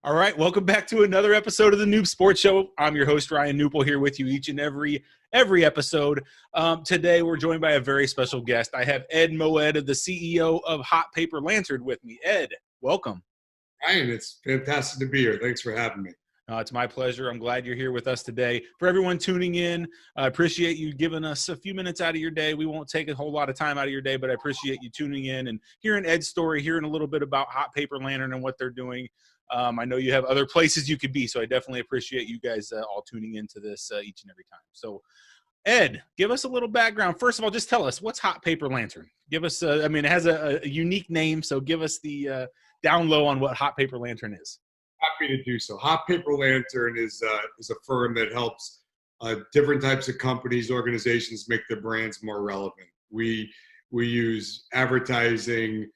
All right, welcome back to another episode of the Noob Sports Show. I'm your host, Ryan Newpel, here with you each and every episode. Today, we're joined by a very special guest. I have Ed Moed, the CEO of Hot Paper Lantern, with me. Ed, welcome. Ryan, it's fantastic to be here. Thanks for having me. It's my pleasure. I'm glad you're here with us today. For everyone tuning in, I appreciate you giving us a few minutes out of your day. We won't take a whole lot of time out of your day, but I appreciate you tuning in and hearing Ed's story, hearing a little bit about Hot Paper Lantern and what they're doing. I know you have other places you could be, so I definitely appreciate you guys all tuning into this each and every time. So, Ed, give us a little background. First of all, just tell us, what's Hot Paper Lantern? Give us, it has a unique name, so give us the down low on what Hot Paper Lantern is. Happy to do so. Hot Paper Lantern is a firm that helps different types of companies, organizations make their brands more relevant. We use advertising,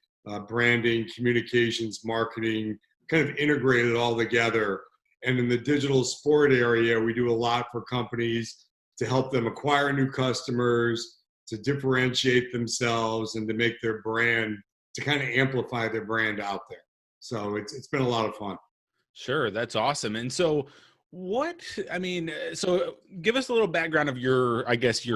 branding, communications, marketing, kind of integrate it all together. And in the digital sport area, we do a lot for companies to help them acquire new customers, to differentiate themselves, and to make their brand, to kind of amplify their brand out there. So it's been a lot of fun. Sure, that's awesome. And so so give us a little background of your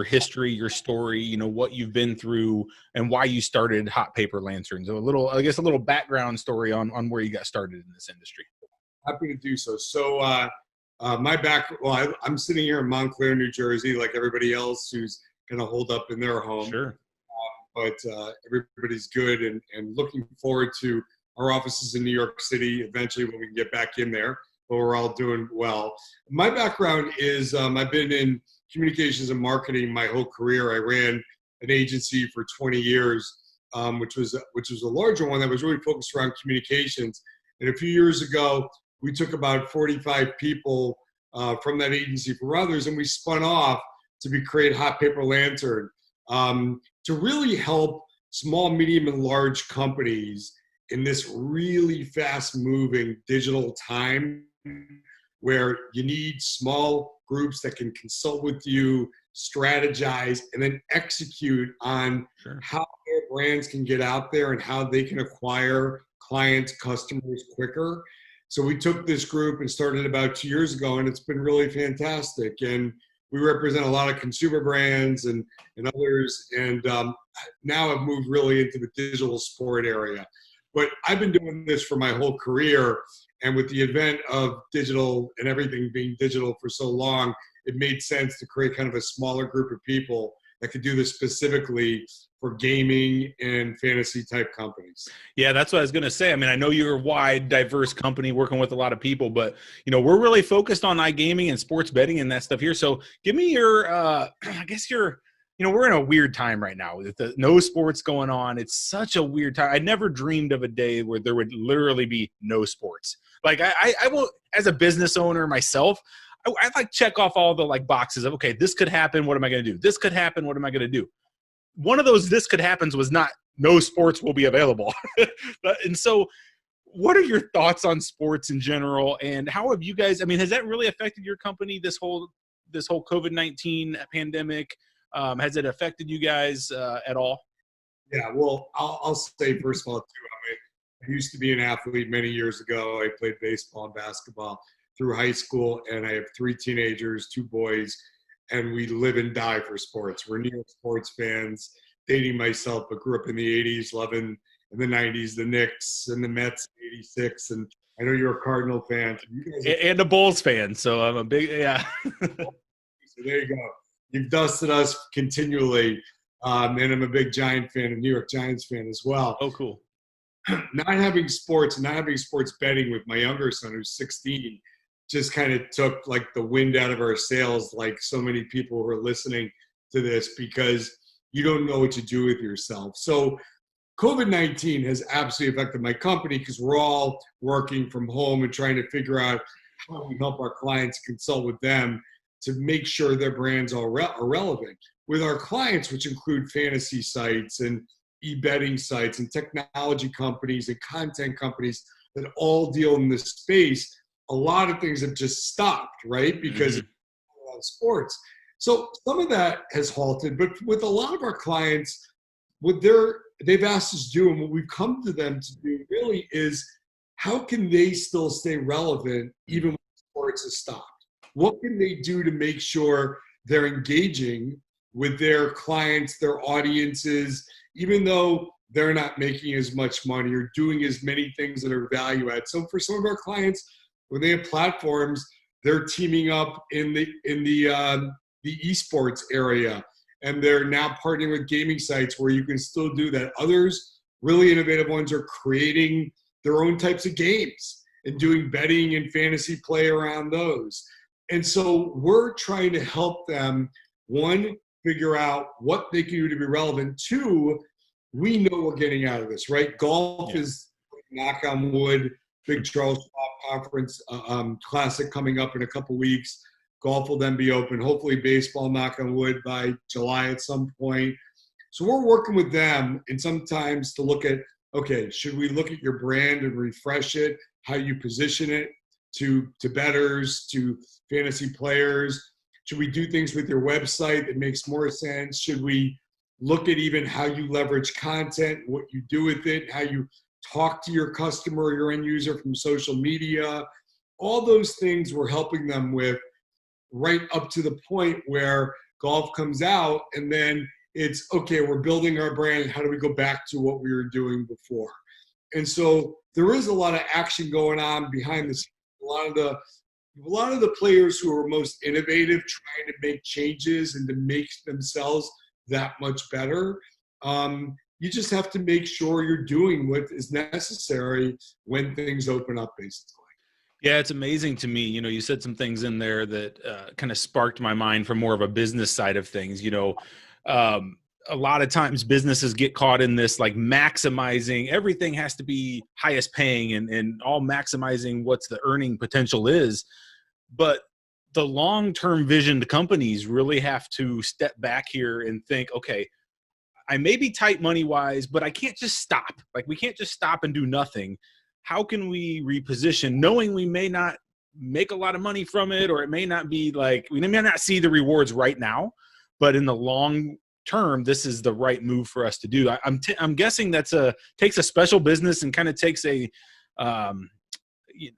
history, your story, what you've been through and why you started Hot Paper Lantern. So a little background story on where you got started in this industry. Happy to do so. So I'm sitting here in Montclair, New Jersey, like everybody else who's kind of holed up in their home. Sure. But everybody's good and looking forward to our offices in New York City eventually when we can get back in there, but we're all doing well. My background is I've been in communications and marketing my whole career. I ran an agency for 20 years, which was a larger one that was really focused around communications. And a few years ago, we took about 45 people from that agency for others, and we spun off to create Hot Paper Lantern to really help small, medium, and large companies in this really fast-moving digital time where you need small groups that can consult with you, strategize, and then execute on how their brands can get out there and how they can acquire clients, customers quicker. So we took this group and started about 2 years ago, and it's been really fantastic. And we represent a lot of consumer brands and others, and now I've moved really into the digital sport area. But I've been doing this for my whole career, and with the advent of digital and everything being digital for so long, it made sense to create kind of a smaller group of people that could do this specifically for gaming and fantasy type companies. Yeah, that's what I was going to say. I mean, I know you're a wide, diverse company working with a lot of people, but, we're really focused on iGaming and sports betting and that stuff here. So give me your, we're in a weird time right now with no sports going on. It's such a weird time. I never dreamed of a day where there would literally be no sports. Like I will, as a business owner myself, I like check off all the boxes of, okay, this could happen. What am I going to do? This could happen. What am I going to do? One of those this could happens was not no sports will be available. And so what are your thoughts on sports in general? And how have you guys, has that really affected your company, this whole COVID-19 pandemic? Has it affected you guys at all? Yeah, well, I'll say first of all, too, I used to be an athlete many years ago. I played baseball and basketball through high school, and I have 3 teenagers, 2 boys, and we live and die for sports. We're New York sports fans, dating myself, but grew up in the 80s, loving in the 90s, the Knicks and the Mets in 86, and I know you're a Cardinal fan. And a Bulls fan, so I'm a big, yeah. So there you go. You've dusted us continually, and I'm a big Giant fan, a New York Giants fan as well. Oh, cool. Not having sports betting with my younger son, who's 16, just kind of took the wind out of our sails, like so many people who are listening to this, because you don't know what to do with yourself. So COVID-19 has absolutely affected my company because we're all working from home and trying to figure out how we help our clients consult with them to make sure their brands are relevant. With our clients, which include fantasy sites and e-betting sites and technology companies and content companies that all deal in this space, a lot of things have just stopped, right? Because of sports. So some of that has halted, but with a lot of our clients, what they've asked us to do and what we've come to them to do really is how can they still stay relevant even when sports has stopped? What can they do to make sure they're engaging with their clients, their audiences, even though they're not making as much money or doing as many things that are value add? So for some of our clients, when they have platforms, they're teaming up in the esports area, and they're now partnering with gaming sites where you can still do that. Others, really innovative ones, are creating their own types of games and doing betting and fantasy play around those. And so we're trying to help them, one, figure out what they can do to be relevant. Two, we know we're getting out of this, right? Golf is, knock on wood, big Charles Schwab Conference Classic coming up in a couple weeks. Golf will then be open. Hopefully baseball, knock on wood, by July at some point. So we're working with them, and sometimes to look at, okay, should we look at your brand and refresh it, how you position it to bettors, to fantasy players? Should we do things with your website that makes more sense? Should we look at even how you leverage content, what you do with it, how you talk to your customer or your end user from social media? All those things we're helping them with, right up to the point where golf comes out, and then it's, okay, we're building our brand. How do we go back to what we were doing before? And so there is a lot of action going on behind the scenes. A lot of the players who are most innovative, trying to make changes and to make themselves that much better. You just have to make sure you're doing what is necessary when things open up, basically. Yeah, it's amazing to me. You said some things in there that kind of sparked my mind from more of a business side of things. A lot of times businesses get caught in this, like, maximizing everything has to be highest paying and all maximizing what's the earning potential is. But the long-term vision to companies really have to step back here and think, okay, I may be tight money wise, but I can't just stop. Like, we can't just stop and do nothing. How can we reposition, knowing we may not make a lot of money from it, or it may not be like, we may not see the rewards right now, but in the long term, this is the right move for us to do. I'm guessing takes a special business and kind of takes a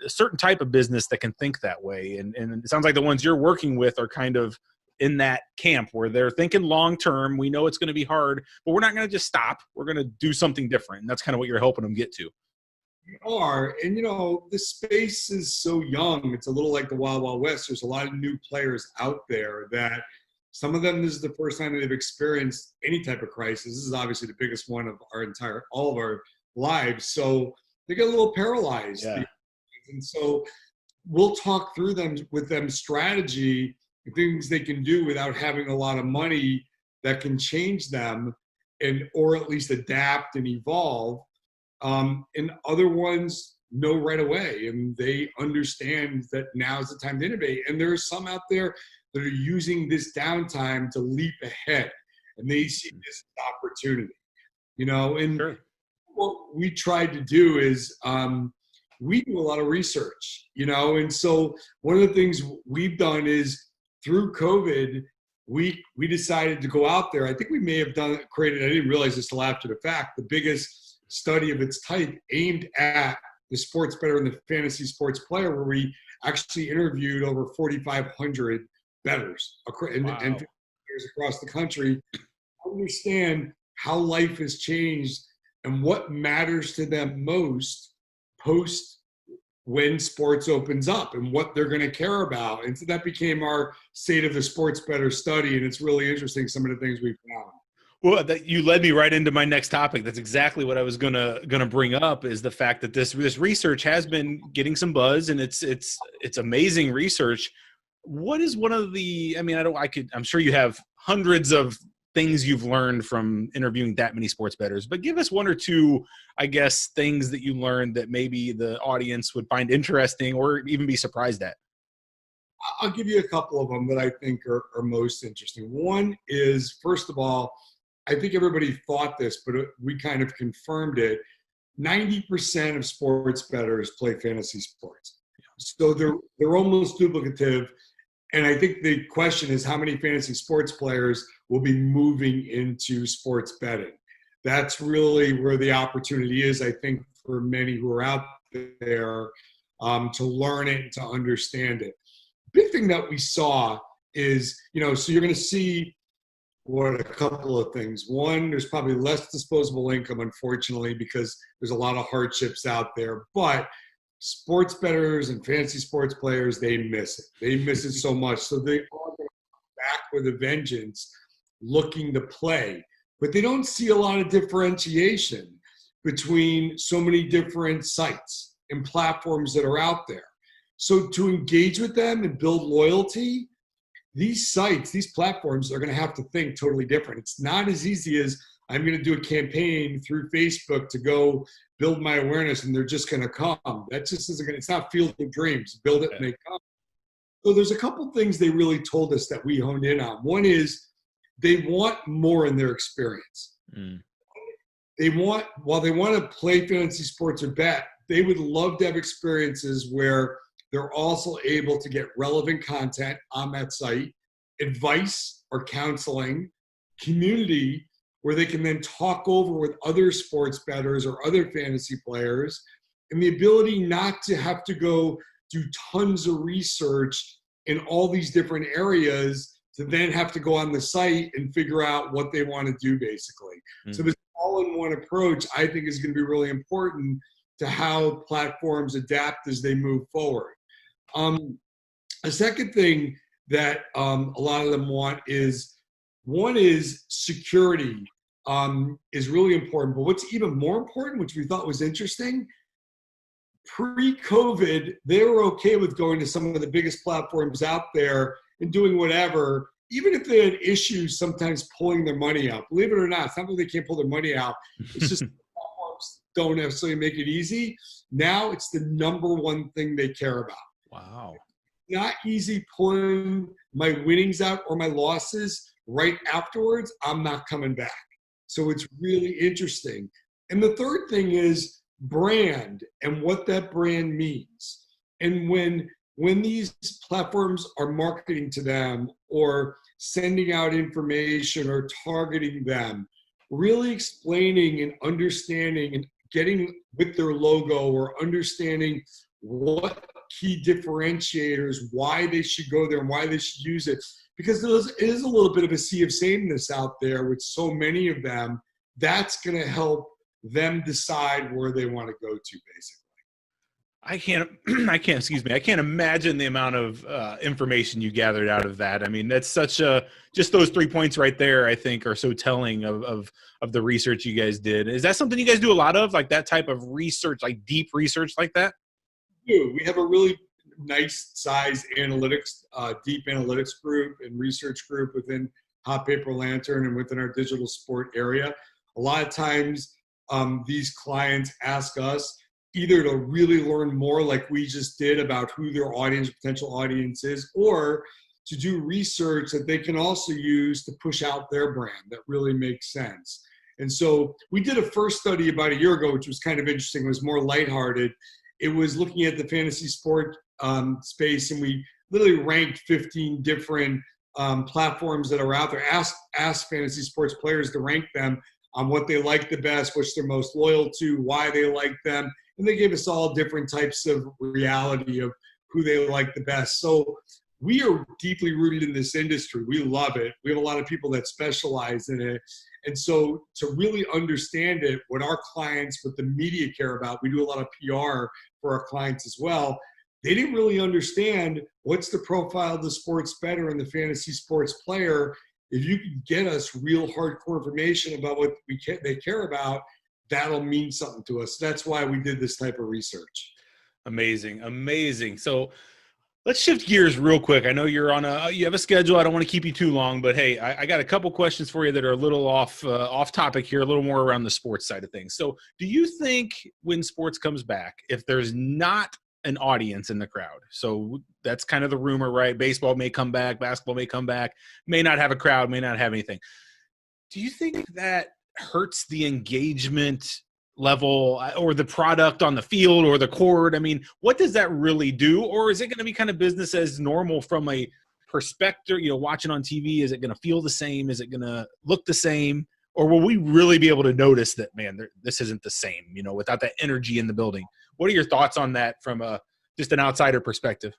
certain type of business that can think that way. And it sounds like the ones you're working with are kind of in that camp where they're thinking long term. We know it's going to be hard, but we're not going to just stop. We're going to do something different. And that's kind of what you're helping them get to. We are. And, the space is so young. It's a little like the Wild Wild West. There's a lot of new players out there that some of them, this is the first time that they've experienced any type of crisis. This is obviously the biggest one of all of our lives. So they get a little paralyzed. Yeah. And so we'll talk through with them strategy, things they can do without having a lot of money that can change them, or at least adapt and evolve. And other ones know right away, and they understand that now is the time to innovate. And there are some out there that are using this downtime to leap ahead, and they see this opportunity. And Sure. what we tried to do is we do a lot of research, and so one of the things we've done is, through COVID, we decided to go out there. I think we may have created, I didn't realize this till after the fact, the biggest study of its type aimed at the sports bettor and the fantasy sports player, where we actually interviewed over 4,500 bettors and players across the country, understand how life has changed and what matters to them most post when sports opens up and what they're going to care about. And so that became our State of the Sports Bettor study. And it's really interesting, some of the things we found. Well, you led me right into my next topic. That's exactly what I was gonna bring up, is the fact that this research has been getting some buzz, and it's amazing research. What is one of the? I mean, I'm sure you have hundreds of things you've learned from interviewing that many sports bettors, but give us one or two, I guess, things that you learned that maybe the audience would find interesting or even be surprised at. I'll give you a couple of them that I think are most interesting. One is, first of all, I think everybody thought this, but we kind of confirmed it. 90% of sports bettors play fantasy sports. So they're almost duplicative. And I think the question is, how many fantasy sports players will be moving into sports betting? That's really where the opportunity is, I think, for many who are out there to learn it and to understand it. Big thing that we saw is, so you're going to see a couple of things. One, there's probably less disposable income, unfortunately, because there's a lot of hardships out there. But sports bettors and fantasy sports players, they miss it. They miss it so much. So they are back with a vengeance looking to play. But they don't see a lot of differentiation between so many different sites and platforms that are out there. So to engage with them and build loyalty, these sites, these platforms are going to have to think totally different. It's not as easy as I'm going to do a campaign through Facebook to go build my awareness and they're just going to come. That just isn't going to, it's not Field of Dreams. Build it and they come. So there's a couple things they really told us that we honed in on. One is they want more in their experience. While they want to play fantasy sports or bet, they would love to have experiences where they're also able to get relevant content on that site, advice or counseling, community where they can then talk over with other sports bettors or other fantasy players, and the ability not to have to go do tons of research in all these different areas to then have to go on the site and figure out what they want to do, basically. So this all-in-one approach, I think, is going to be really important to how platforms adapt as they move forward. A second thing that a lot of them want is, one is security is really important. But what's even more important, which we thought was interesting, pre-COVID, they were okay with going to some of the biggest platforms out there and doing whatever, even if they had issues sometimes pulling their money out. Believe it or not, it's not that they can't pull their money out. It's just platforms don't necessarily make it easy. Now it's the number one thing they care about. Wow. Not easy pulling my winnings out or my losses right afterwards. I'm not coming back. So it's really interesting. And the third thing is brand and what that brand means. And when these platforms are marketing to them or sending out information or targeting them, really explaining and understanding and getting with their logo or understanding what key differentiators, why they should go there and why they should use it. Because there is a little bit of a sea of sameness out there with so many of them. That's going to help them decide where they want to go to, basically. I can't imagine the amount of information you gathered out of that. I mean, that's just those 3 points right there, I think, are so telling of the research you guys did. Is that something you guys do a lot of, like that type of research, like deep research like that? We have a really nice size analytics, deep analytics group and research group within Hot Paper Lantern and within our digital sport area. A lot of times these clients ask us either to really learn more like we just did about who their potential audience is, or to do research that they can also use to push out their brand that really makes sense. And so we did a first study about a year ago, which was kind of interesting. It was more lighthearted. It was looking at the fantasy sport space, and we literally ranked 15 different platforms that are out there, asked fantasy sports players to rank them on what they like the best, which they're most loyal to, why they like them. And they gave us all different types of reality of who they like the best. So we are deeply rooted in this industry. We love it. We have a lot of people that specialize in it. And so to really understand it, what our clients, what the media care about, we do a lot of PR for our clients as well. They didn't really understand what's the profile of the sports bettor and the fantasy sports player. If you can get us real hardcore information about what they care about, that'll mean something to us. That's why we did this type of research. Amazing. So let's shift gears real quick. I know you have a schedule. I don't want to keep you too long, but hey, I got a couple questions for you that are a little off topic here, a little more around the sports side of things. So do you think when sports comes back, if there's not an audience in the crowd, so that's kind of the rumor, right? Baseball may come back, basketball may come back, may not have a crowd, may not have anything. Do you think that hurts the engagement level or the product on the field or the court? I mean, what does that really do? Or is it going to be kind of business as normal from a perspective, watching on TV? Is it going to feel the same? Is it going to look the same? or will we really be able to notice that, man, this isn't the same, without that energy in the building? What are your thoughts on that from just an outsider perspective?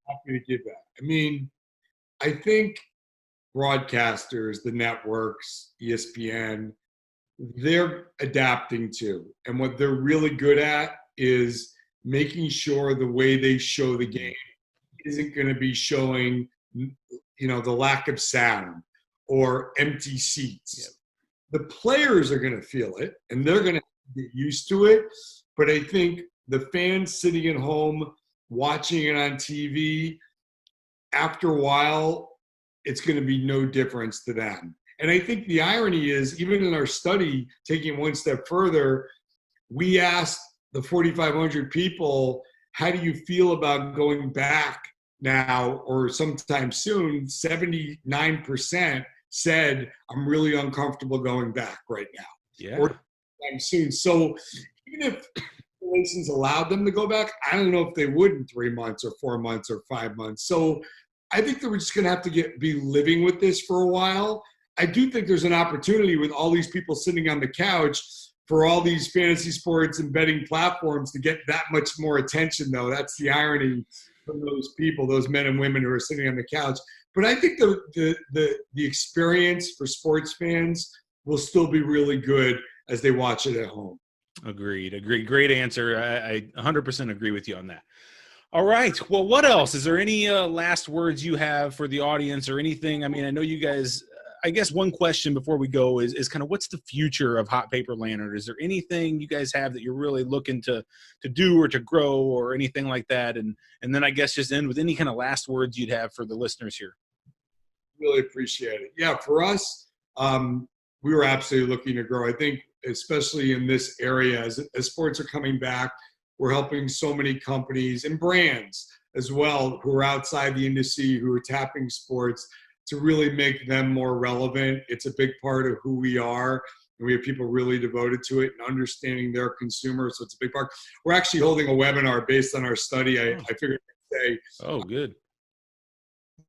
Happy to give that. I mean, I think broadcasters, the networks, ESPN, they're adapting to. And what they're really good at is making sure the way they show the game isn't going to be showing, the lack of sound or empty seats. Yep. The players are going to feel it, and they're going to get used to it. But I think the fans sitting at home watching it on TV, after a while, it's going to be no difference to them. And I think the irony is, even in our study, taking it one step further, we asked the 4,500 people, how do you feel about going back now or sometime soon? 79% said, I'm really uncomfortable going back right now. Yeah. Or sometime soon. So even if regulations allowed them to go back, I don't know if they would in 3 months or 4 months or 5 months. So I think that we're just going to have to be living with this for a while. I do think there's an opportunity with all these people sitting on the couch for all these fantasy sports and betting platforms to get that much more attention, though. That's the irony from those people, those men and women who are sitting on the couch. But I think the experience for sports fans will still be really good as they watch it at home. Agreed. Great answer. I 100% agree with you on that. All right. Well, what else? Is there any last words you have for the audience or anything? I mean, I know you guys – I guess one question before we go is kind of what's the future of Hot Paper Lantern? Is there anything you guys have that you're really looking to do or to grow or anything like that? And then I guess just end with any kind of last words you'd have for the listeners here. Really appreciate it. Yeah, for us, we were absolutely looking to grow. I think especially in this area, as sports are coming back, we're helping so many companies and brands as well who are outside the industry, who are tapping sports, to really make them more relevant. It's a big part of who we are, and we have people really devoted to it and understanding their consumers, so it's a big part. We're actually holding a webinar based on our study. I figured I'd say. Oh, good.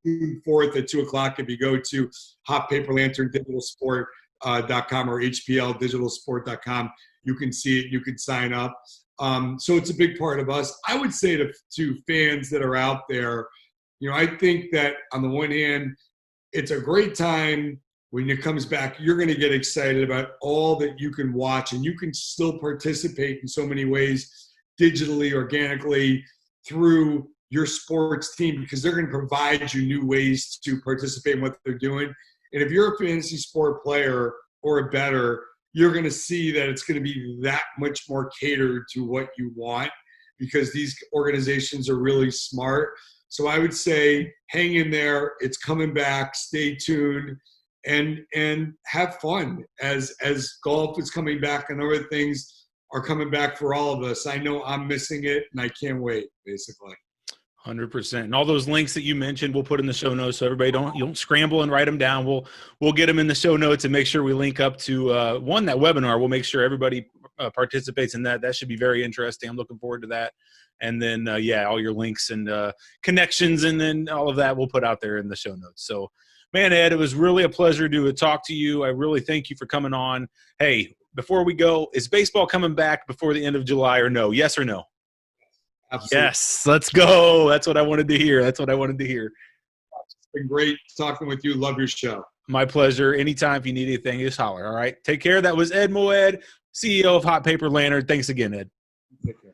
June 4th at 2 o'clock, if you go to hotpaperlanterndigitalsport.com or hpldigitalsport.com, you can see it, you can sign up. So it's a big part of us. I would say to fans that are out there, I think that on the one hand, it's a great time when it comes back. You're going to get excited about all that you can watch, and you can still participate in so many ways, digitally, organically, through your sports team, because they're going to provide you new ways to participate in what they're doing. And if you're a fantasy sport player or a bettor, you're going to see that it's going to be that much more catered to what you want, because these organizations are really smart. So I would say hang in there. It's coming back. Stay tuned and have fun as golf is coming back and other things are coming back for all of us. I know I'm missing it, and I can't wait, basically. 100%. And all those links that you mentioned, we'll put in the show notes, so everybody don't scramble and write them down. We'll get them in the show notes and make sure we link up to that webinar. We'll make sure everybody participates in that. That should be very interesting. I'm looking forward to that. And then, all your links and connections and then all of that we'll put out there in the show notes. So, man, Ed, it was really a pleasure to talk to you. I really thank you for coming on. Hey, before we go, is baseball coming back before the end of July or no? Yes or no? Absolutely. Yes, let's go. That's what I wanted to hear. It's been great talking with you. Love your show. My pleasure. Anytime if you need anything, just holler. All right. Take care. That was Ed Moed, CEO of Hot Paper Lantern. Thanks again, Ed. Take care.